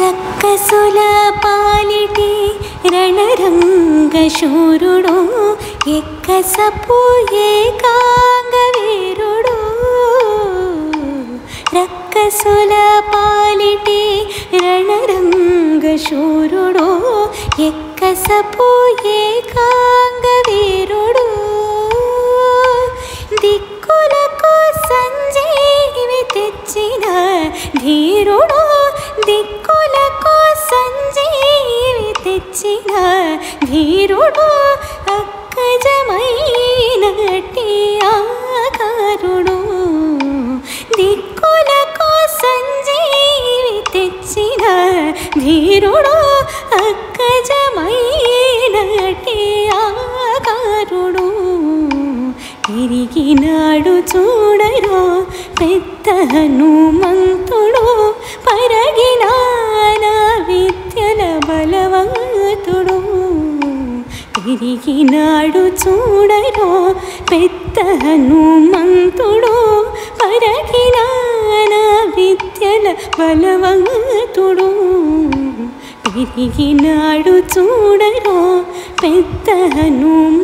రక్కసుల పాలిటి రణరంగశూరుడు ఎక్కసపు ఏకాంగ వీరుడు. రక్కసుల పాలిటి రణరంగశూరుడు ఎక్కసపు ఏకాంగ వీరుడు. దిక్కులకు సంజీవి తెచ్చిన ధీరుడు. దిక్కులకు సంజీవి తెచ్చిన ధీరుడు. అక్కజమైనటి ఆకారుడు. దిక్కులకు సంజీవి తెచ్చిన ధీరుడు. అక్కజమైనటి ఆకారుడు. తిరిగినాడు చూడరా పెద్ద హనుమంతుడు. పరగినాన విద్యల బలవంతుడు. తిరిగినాడు చూడరా పెద్ద హనుమంతుడు. పరగినాన విద్యల బలవంతుడు. తిరిగినాడు చూడరా పెద్ద హనుమంతుడు.